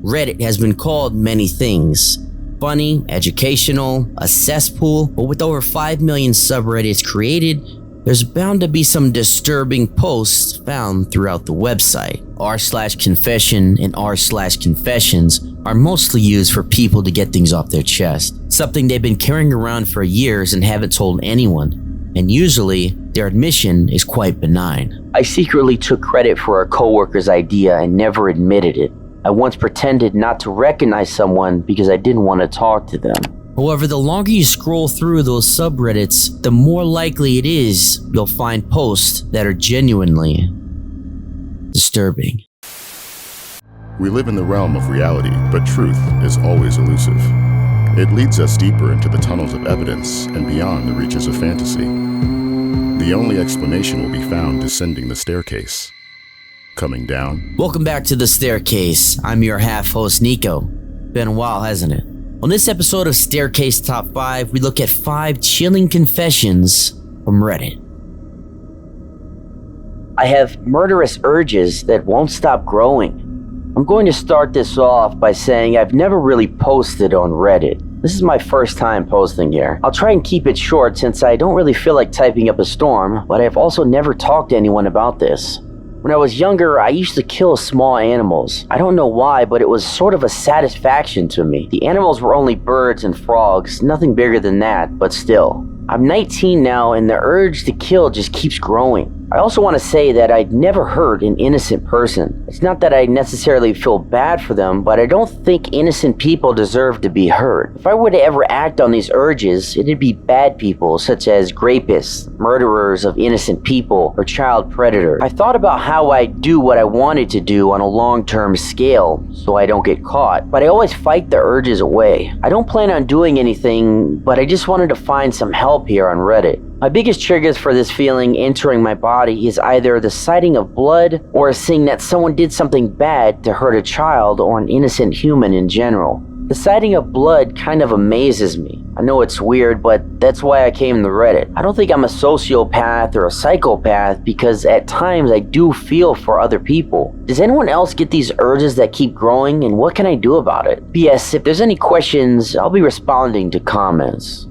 Reddit has been called many things. Funny, educational, a cesspool, but with over 5 million subreddits created, there's bound to be some disturbing posts found throughout the website. r/confession and r/confessions are mostly used for people to get things off their chest, something they've been carrying around for years and haven't told anyone, and usually their admission is quite benign. I secretly took credit for a coworker's idea and never admitted it. I once pretended not to recognize someone because I didn't want to talk to them. However, the longer you scroll through those subreddits, the more likely it is you'll find posts that are genuinely disturbing. We live in the realm of reality, but truth is always elusive. It leads us deeper into the tunnels of evidence and beyond the reaches of fantasy. The only explanation will be found descending the staircase. Coming down. Welcome back to The Staircase. I'm your half-host, Nico. Been a while, hasn't it? On this episode of Staircase Top 5, we look at 5 chilling confessions from Reddit. I have murderous urges that won't stop growing. I'm going to start this off by saying I've never really posted on Reddit. This is my first time posting here. I'll try and keep it short since I don't really feel like typing up a storm, but I've also never talked to anyone about this. When I was younger, I used to kill small animals. I don't know why, but it was sort of a satisfaction to me. The animals were only birds and frogs, nothing bigger than that, but still. I'm 19 now and the urge to kill just keeps growing. I also want to say that I'd never hurt an innocent person. It's not that I necessarily feel bad for them, but I don't think innocent people deserve to be hurt. If I were to ever act on these urges, it'd be bad people such as rapists, murderers of innocent people, or child predators. I thought about how I'd do what I wanted to do on a long-term scale so I don't get caught, but I always fight the urges away. I don't plan on doing anything, but I just wanted to find some help here on Reddit. My biggest triggers for this feeling entering my body is either the sighting of blood or seeing that someone did something bad to hurt a child or an innocent human in general. The sighting of blood kind of amazes me. I know it's weird, but that's why I came to Reddit. I don't think I'm a sociopath or a psychopath because at times I do feel for other people. Does anyone else get these urges that keep growing, and what can I do about it? P.S. If there's any questions, I'll be responding to comments.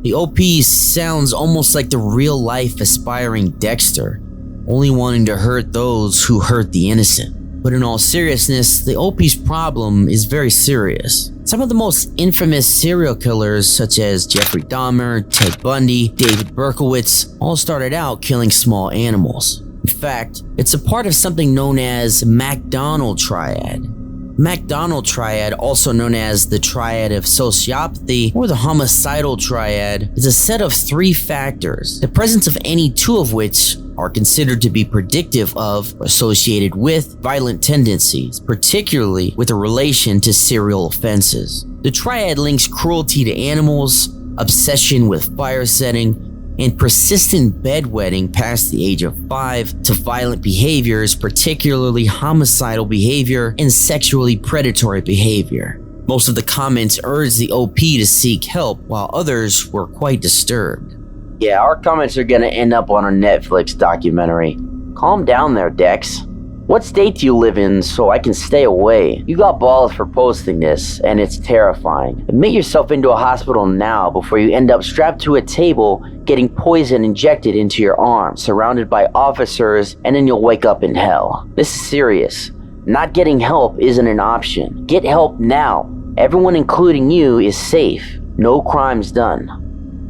The OP sounds almost like the real-life aspiring Dexter, only wanting to hurt those who hurt the innocent. But in all seriousness, the OP's problem is very serious. Some of the most infamous serial killers, such as Jeffrey Dahmer, Ted Bundy, David Berkowitz, all started out killing small animals. In fact, it's a part of something known as MacDonald Triad. MacDonald Triad, also known as the Triad of Sociopathy or the Homicidal Triad, is a set of 3 factors, the presence of any 2 of which are considered to be predictive of or associated with violent tendencies, particularly with a relation to serial offenses. The triad links cruelty to animals, obsession with fire setting, and persistent bedwetting past the age of 5 to violent behaviors, particularly homicidal behavior and sexually predatory behavior. Most of the comments urged the OP to seek help, while others were quite disturbed. Yeah, our comments are gonna end up on a Netflix documentary. Calm down there, Dex. What state do you live in so I can stay away? You got balls for posting this, and it's terrifying. Admit yourself into a hospital now before you end up strapped to a table getting poison injected into your arm, surrounded by officers, and then you'll wake up in hell. This is serious. Not getting help isn't an option. Get help now. Everyone, including you, is safe. No crimes done.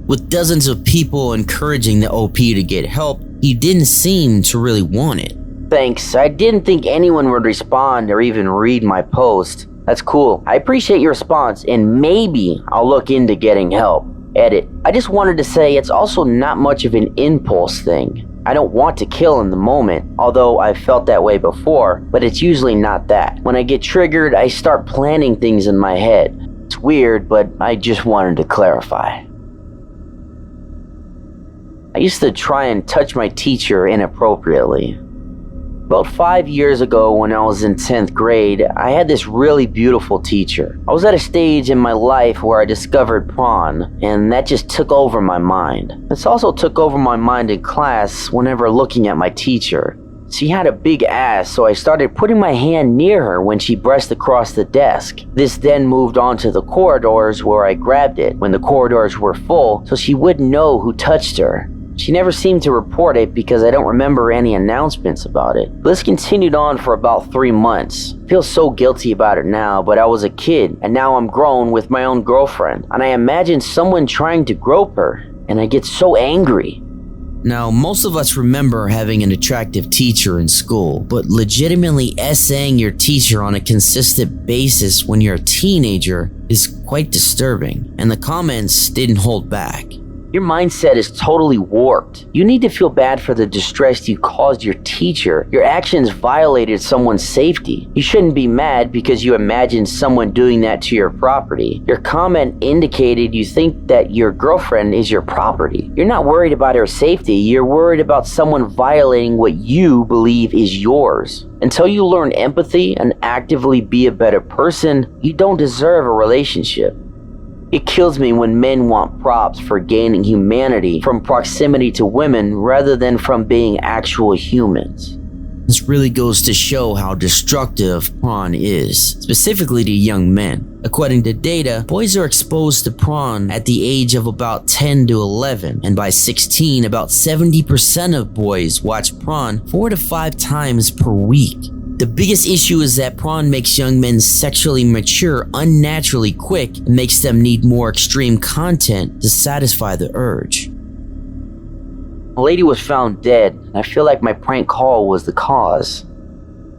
With dozens of people encouraging the OP to get help, he didn't seem to really want it. Thanks, I didn't think anyone would respond or even read my post. That's cool. I appreciate your response, and maybe I'll look into getting help. Edit. I just wanted to say it's also not much of an impulse thing. I don't want to kill in the moment, although I've felt that way before, but it's usually not that. When I get triggered, I start planning things in my head. It's weird, but I just wanted to clarify. I used to try and touch my teacher inappropriately. About 5 years ago, when I was in 10th grade, I had this really beautiful teacher. I was at a stage in my life where I discovered porn, and that just took over my mind. This also took over my mind in class whenever looking at my teacher. She had a big ass, so I started putting my hand near her when she brushed across the desk. This then moved on to the corridors where I grabbed it when the corridors were full so she wouldn't know who touched her. She never seemed to report it because I don't remember any announcements about it. This continued on for about 3 months. I feel so guilty about it now, but I was a kid, and now I'm grown with my own girlfriend, and I imagine someone trying to grope her, and I get so angry. Now, most of us remember having an attractive teacher in school, but legitimately essaying your teacher on a consistent basis when you're a teenager is quite disturbing, and the comments didn't hold back. Your mindset is totally warped. You need to feel bad for the distress you caused your teacher. Your actions violated someone's safety. You shouldn't be mad because you imagined someone doing that to your property. Your comment indicated you think that your girlfriend is your property. You're not worried about her safety. You're worried about someone violating what you believe is yours. Until you learn empathy and actively be a better person, you don't deserve a relationship. It kills me when men want props for gaining humanity from proximity to women rather than from being actual humans. This really goes to show how destructive porn is, specifically to young men. According to data, boys are exposed to porn at the age of about 10 to 11, and by 16, about 70% of boys watch porn 4 to 5 times per week. The biggest issue is that porn makes young men sexually mature unnaturally quick and makes them need more extreme content to satisfy the urge. A lady was found dead, and I feel like my prank call was the cause.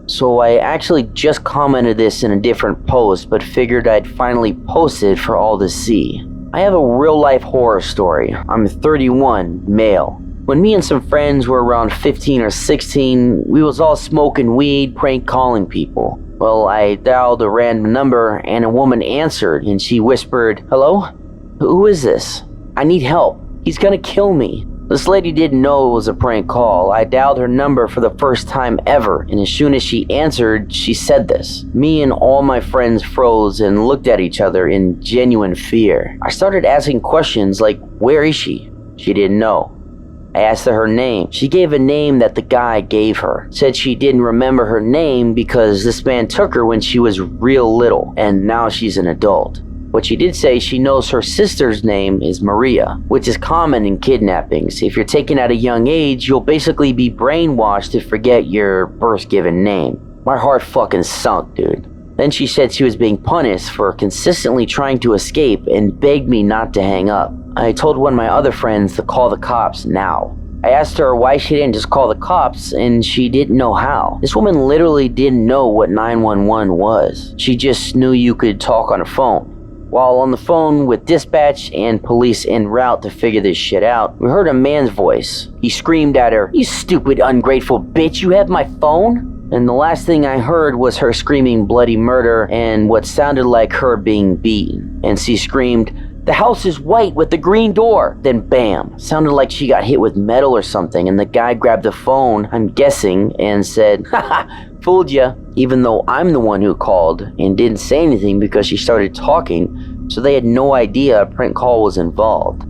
So I actually just commented this in a different post, but figured I'd finally post it for all to see. I have a real-life horror story. I'm 31, male. When me and some friends were around 15 or 16, we was all smoking weed, prank calling people. Well, I dialed a random number and a woman answered and she whispered, "Hello? Who is this? I need help. He's gonna kill me." This lady didn't know it was a prank call. I dialed her number for the first time ever, and as soon as she answered, she said this. Me and all my friends froze and looked at each other in genuine fear. I started asking questions like, "Where is she?" She didn't know. I asked her name. She gave a name that the guy gave her. Said she didn't remember her name because this man took her when she was real little, and now she's an adult. But she did say she knows her sister's name is Maria, which is common in kidnappings. If you're taken at a young age, you'll basically be brainwashed to forget your birth-given name. My heart fucking sunk, dude. Then she said she was being punished for consistently trying to escape and begged me not to hang up. I told one of my other friends to call the cops now. I asked her why she didn't just call the cops, and she didn't know how. This woman literally didn't know what 911 was. She just knew you could talk on a phone. While on the phone with dispatch and police en route to figure this shit out, we heard a man's voice. He screamed at her, "You stupid, ungrateful bitch, you have my phone?" And the last thing I heard was her screaming bloody murder and what sounded like her being beaten. And she screamed, "The house is white with the green door." Then bam, sounded like she got hit with metal or something, and the guy grabbed the phone, I'm guessing, and said, "Haha, fooled ya," even though I'm the one who called and didn't say anything because she started talking, so they had no idea a prank call was involved.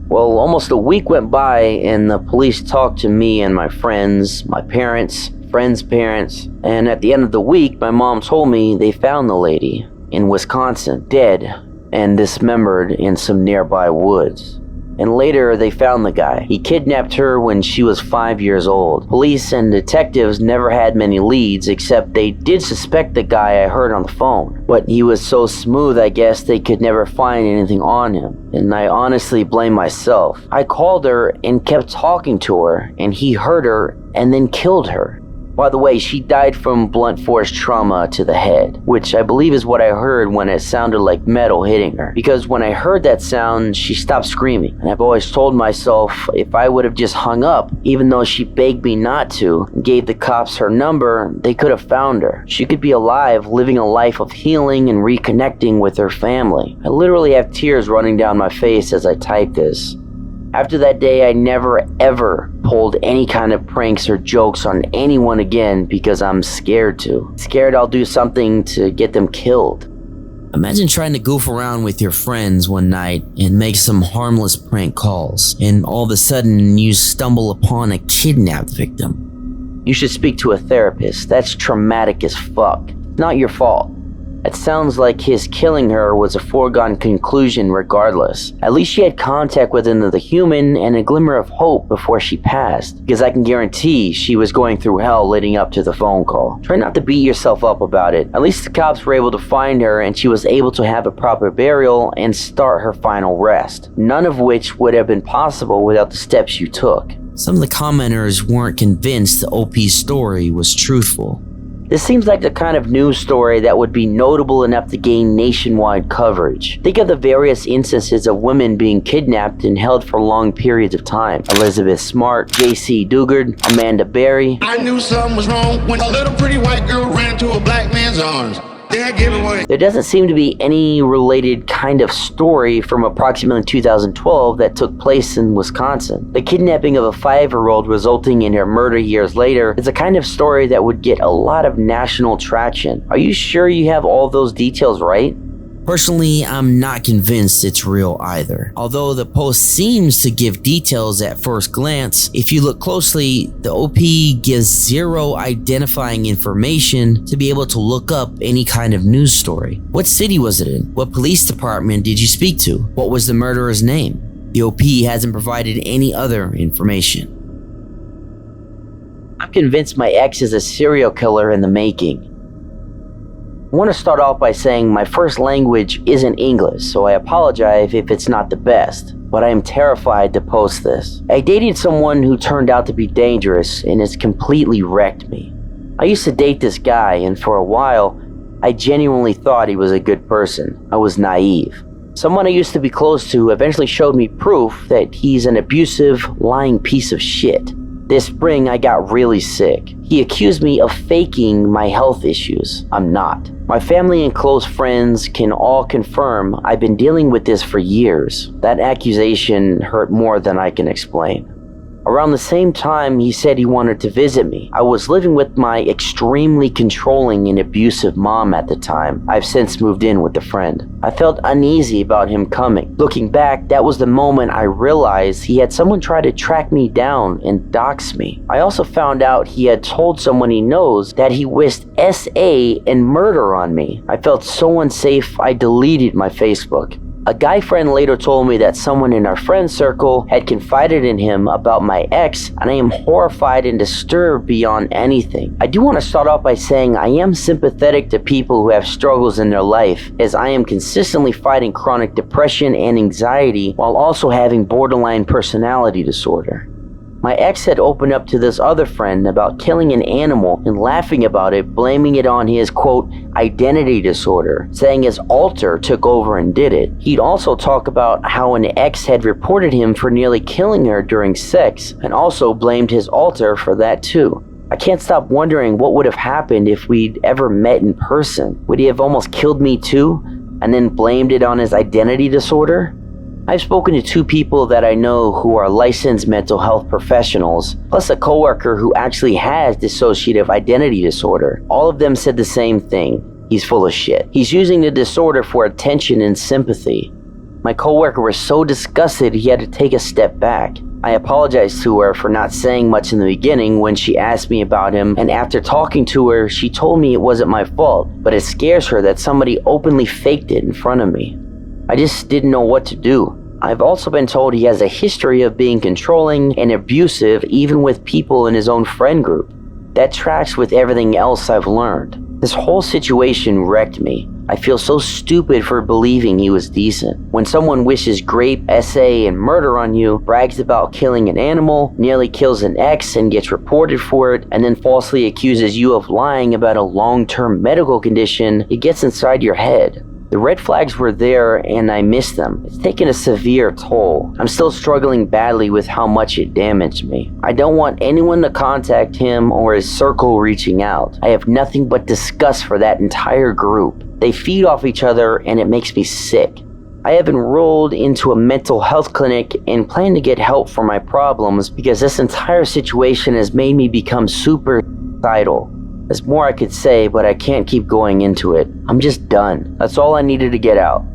Well, almost a week went by and the police talked to me and my friends, my parents, friends' parents, and at the end of the week, my mom told me they found the lady in Wisconsin, dead and dismembered in some nearby woods. And later, they found the guy. He kidnapped her when she was 5 years old. Police and detectives never had many leads, except they did suspect the guy I heard on the phone. But he was so smooth, I guess they could never find anything on him. And I honestly blame myself. I called her and kept talking to her, and he heard her and then killed her. By the way, she died from blunt force trauma to the head, which I believe is what I heard when it sounded like metal hitting her. Because when I heard that sound, she stopped screaming. And I've always told myself if I would have just hung up, even though she begged me not to, and gave the cops her number, they could have found her. She could be alive, living a life of healing and reconnecting with her family. I literally have tears running down my face as I type this. After that day, I never ever pulled any kind of pranks or jokes on anyone again because I'm scared to. Scared I'll do something to get them killed. Imagine trying to goof around with your friends one night and make some harmless prank calls, and all of a sudden you stumble upon a kidnapped victim. You should speak to a therapist. That's traumatic as fuck. Not your fault. It sounds like his killing her was a foregone conclusion regardless. At least she had contact with another human and a glimmer of hope before she passed, because I can guarantee she was going through hell leading up to the phone call. Try not to beat yourself up about it. At least the cops were able to find her and she was able to have a proper burial and start her final rest, none of which would have been possible without the steps you took. Some of the commenters weren't convinced the OP's story was truthful. This seems like the kind of news story that would be notable enough to gain nationwide coverage. Think of the various instances of women being kidnapped and held for long periods of time. Elizabeth Smart, J.C. Dugard, Amanda Berry. I knew something was wrong when a little pretty white girl ran into a black man's arms. Dad gave it away. There doesn't seem to be any related kind of story from approximately 2012 that took place in Wisconsin. The kidnapping of a 5-year-old resulting in her murder years later is a kind of story that would get a lot of national traction. Are you sure you have all those details right? Personally, I'm not convinced it's real either. Although the post seems to give details at first glance, if you look closely, the OP gives zero identifying information to be able to look up any kind of news story. What city was it in? What police department did you speak to? What was the murderer's name? The OP hasn't provided any other information. I'm convinced my ex is a serial killer in the making. I want to start off by saying my first language isn't English, so I apologize if it's not the best, but I am terrified to post this. I dated someone who turned out to be dangerous and it's completely wrecked me. I used to date this guy and for a while, I genuinely thought he was a good person. I was naive. Someone I used to be close to eventually showed me proof that he's an abusive, lying piece of shit. This spring, I got really sick. He accused me of faking my health issues. I'm not. My family and close friends can all confirm I've been dealing with this for years. That accusation hurt more than I can explain. Around the same time he said he wanted to visit me, I was living with my extremely controlling and abusive mom at the time. I've since moved in with a friend. I felt uneasy about him coming. Looking back, that was the moment I realized he had someone try to track me down and dox me. I also found out he had told someone he knows that he wished SA and murder on me. I felt so unsafe I deleted my Facebook. A guy friend later told me that someone in our friend circle had confided in him about my ex, and I am horrified and disturbed beyond anything. I do want to start off by saying I am sympathetic to people who have struggles in their life, as I am consistently fighting chronic depression and anxiety while also having borderline personality disorder. My ex had opened up to this other friend about killing an animal and laughing about it, blaming it on his, quote, identity disorder, saying his alter took over and did it. He'd also talk about how an ex had reported him for nearly killing her during sex, and also blamed his alter for that too. I can't stop wondering what would have happened if we'd ever met in person. Would he have almost killed me too, and then blamed it on his identity disorder? I've spoken to 2 people that I know who are licensed mental health professionals, plus a coworker who actually has dissociative identity disorder. All of them said the same thing. He's full of shit. He's using the disorder for attention and sympathy. My coworker was so disgusted he had to take a step back. I apologized to her for not saying much in the beginning when she asked me about him, and after talking to her, she told me it wasn't my fault, but it scares her that somebody openly faked it in front of me. I just didn't know what to do. I've also been told he has a history of being controlling and abusive even with people in his own friend group. That tracks with everything else I've learned. This whole situation wrecked me. I feel so stupid for believing he was decent. When someone wishes rape, SA, and murder on you, brags about killing an animal, nearly kills an ex and gets reported for it, and then falsely accuses you of lying about a long-term medical condition, it gets inside your head. The red flags were there and I missed them. It's taken a severe toll. I'm still struggling badly with how much it damaged me. I don't want anyone to contact him or his circle reaching out. I have nothing but disgust for that entire group. They feed off each other and it makes me sick. I have enrolled into a mental health clinic and plan to get help for my problems because this entire situation has made me become super suicidal. There's more I could say, but I can't keep going into it. I'm just done. That's all I needed to get out.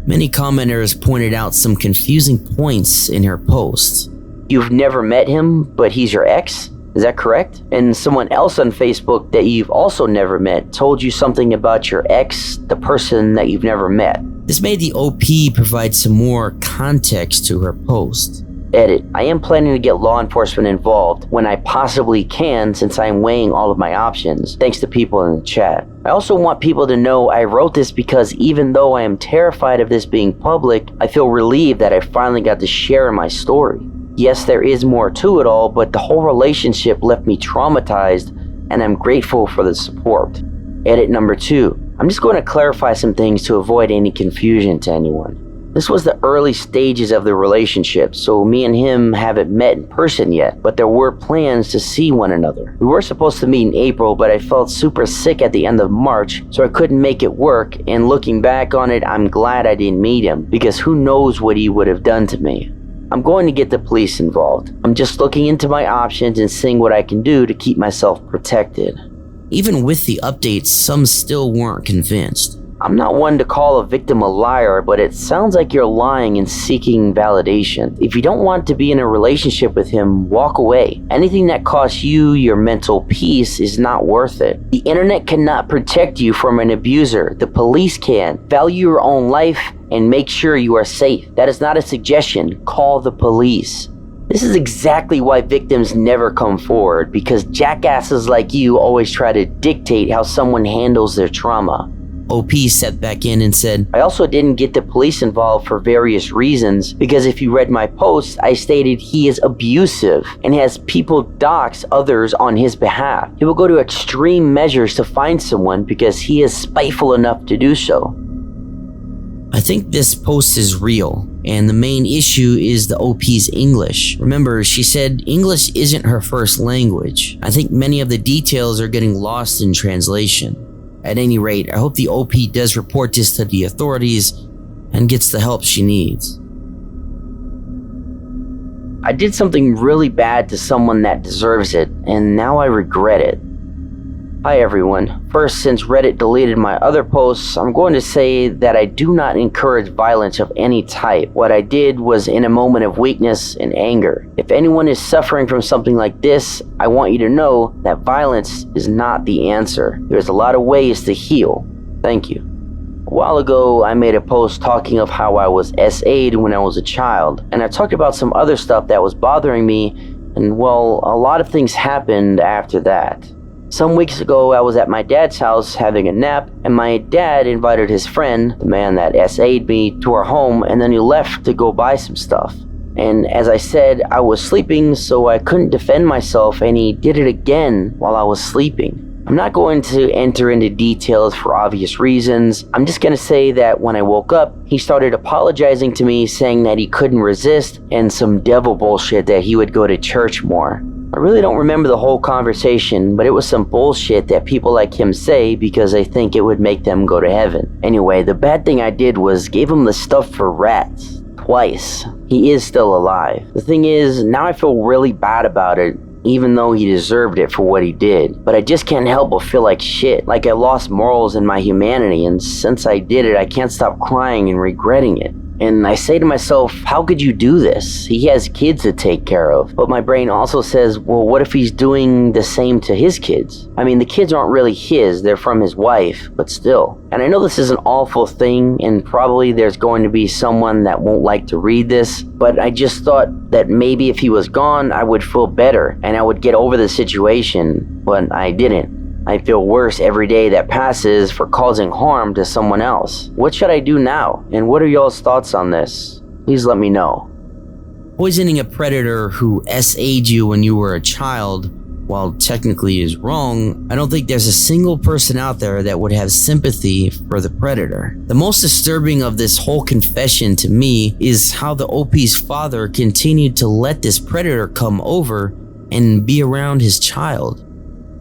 Many commenters pointed out some confusing points in her post. You've never met him, but he's your ex? Is that correct? And someone else on Facebook that you've also never met told you something about your ex, the person that you've never met. This made the OP provide some more context to her post. Edit. I am planning to get law enforcement involved when I possibly can, since I am weighing all of my options, thanks to people in the chat. I also want people to know I wrote this because even though I am terrified of this being public, I feel relieved that I finally got to share my story. Yes, there is more to it all, but the whole relationship left me traumatized, and I'm grateful for the support. Edit number 2. I'm just going to clarify some things to avoid any confusion to anyone. This was the early stages of the relationship, so me and him haven't met in person yet, but there were plans to see one another. We were supposed to meet in April, but I felt super sick at the end of March, so I couldn't make it work, and looking back on it, I'm glad I didn't meet him, because who knows what he would have done to me. I'm going to get the police involved. I'm just looking into my options and seeing what I can do to keep myself protected. Even with the updates, some still weren't convinced. I'm not one to call a victim a liar, but it sounds like you're lying and seeking validation. If you don't want to be in a relationship with him, walk away. Anything that costs you your mental peace is not worth it. The internet cannot protect you from an abuser. The police can. Value your own life and make sure you are safe. That is not a suggestion. Call the police. This is exactly why victims never come forward, because jackasses like you always try to dictate how someone handles their trauma. OP stepped back in and said, I also didn't get the police involved for various reasons, because if you read my post, I stated he is abusive and has people dox others on his behalf. He will go to extreme measures to find someone because he is spiteful enough to do so. I think this post is real, and the main issue is the OP's English. Remember, she said English isn't her first language. I think many of the details are getting lost in translation. At any rate, I hope the OP does report this to the authorities and gets the help she needs. I did something really bad to someone that deserves it, and now I regret it. Hi everyone. First, since Reddit deleted my other posts, I'm going to say that I do not encourage violence of any type. What I did was in a moment of weakness and anger. If anyone is suffering from something like this, I want you to know that violence is not the answer. There's a lot of ways to heal. Thank you. A while ago, I made a post talking of how I was SA'd when I was a child, and I talked about some other stuff that was bothering me, and well, a lot of things happened after that. Some weeks ago, I was at my dad's house having a nap, and my dad invited his friend, the man that SA'd me, to our home, and then he left to go buy some stuff. And as I said, I was sleeping, so I couldn't defend myself, and he did it again while I was sleeping. I'm not going to enter into details for obvious reasons. I'm just going to say that when I woke up, he started apologizing to me, saying that he couldn't resist, and some devil bullshit that he would go to church more. I really don't remember the whole conversation, but it was some bullshit that people like him say because they think it would make them go to heaven. Anyway, the bad thing I did was gave him the stuff for rats. Twice. He is still alive. The thing is, now I feel really bad about it, even though he deserved it for what he did. But I just can't help but feel like shit, like I lost morals and my humanity, and since I did it, I can't stop crying and regretting it. And I say to myself, how could you do this? He has kids to take care of. But my brain also says, well, what if he's doing the same to his kids? I mean, the kids aren't really his, they're from his wife, but still. And I know this is an awful thing, and probably there's going to be someone that won't like to read this, but I just thought that maybe if he was gone, I would feel better, and I would get over the situation, but I didn't. I feel worse every day that passes for causing harm to someone else. What should I do now? And what are y'all's thoughts on this? Please let me know. Poisoning a predator who SA'd you when you were a child, while technically is wrong, I don't think there's a single person out there that would have sympathy for the predator. The most disturbing of this whole confession to me is how the OP's father continued to let this predator come over and be around his child.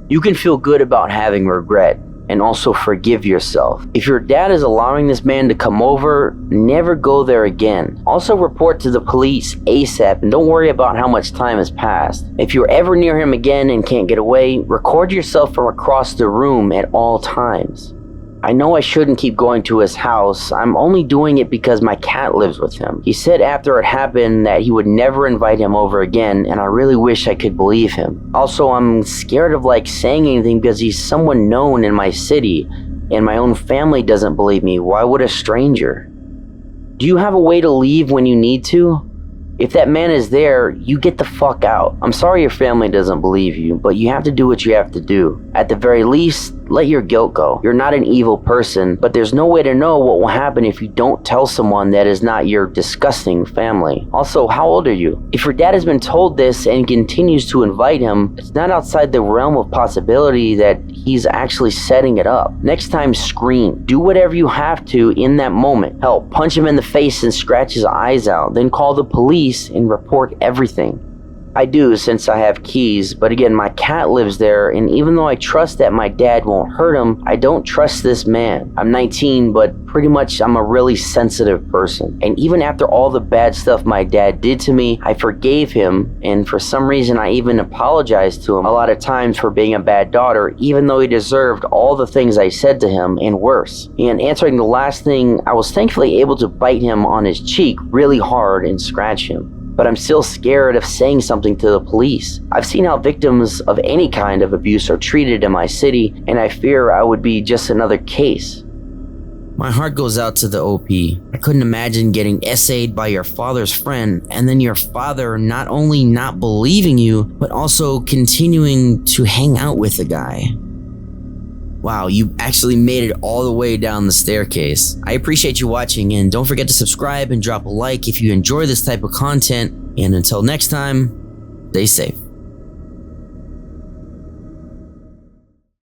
You can feel good about having regret and also forgive yourself. If your dad is allowing this man to come over, never go there again. Also report to the police ASAP and don't worry about how much time has passed. If you're ever near him again and can't get away, record yourself from across the room at all times. I know I shouldn't keep going to his house. I'm only doing it because my cat lives with him. He said after it happened that he would never invite him over again, and I really wish I could believe him. Also, I'm scared of saying anything because he's someone known in my city, and my own family doesn't believe me. Why would a stranger? Do you have a way to leave when you need to? If that man is there, you get the fuck out. I'm sorry your family doesn't believe you, but you have to do what you have to do. At the very least, let your guilt go. You're not an evil person, but there's no way to know what will happen if you don't tell someone that is not your disgusting family. Also, how old are you? If your dad has been told this and continues to invite him, it's not outside the realm of possibility that he's actually setting it up. Next time, scream. Do whatever you have to in that moment. Hell, punch him in the face and scratch his eyes out, then call the police and report everything. I do, since I have keys, but again, my cat lives there, and even though I trust that my dad won't hurt him, I don't trust this man. I'm 19, but pretty much I'm a really sensitive person. And even after all the bad stuff my dad did to me, I forgave him, and for some reason I even apologized to him a lot of times for being a bad daughter, even though he deserved all the things I said to him and worse. And answering the last thing, I was thankfully able to bite him on his cheek really hard and scratch him. But I'm still scared of saying something to the police. I've seen how victims of any kind of abuse are treated in my city, and I fear I would be just another case. My heart goes out to the OP. I couldn't imagine getting essayed by your father's friend, and then your father not only not believing you, but also continuing to hang out with the guy. Wow, you actually made it all the way down the staircase. I appreciate you watching, and don't forget to subscribe and drop a like if you enjoy this type of content. And until next time, stay safe.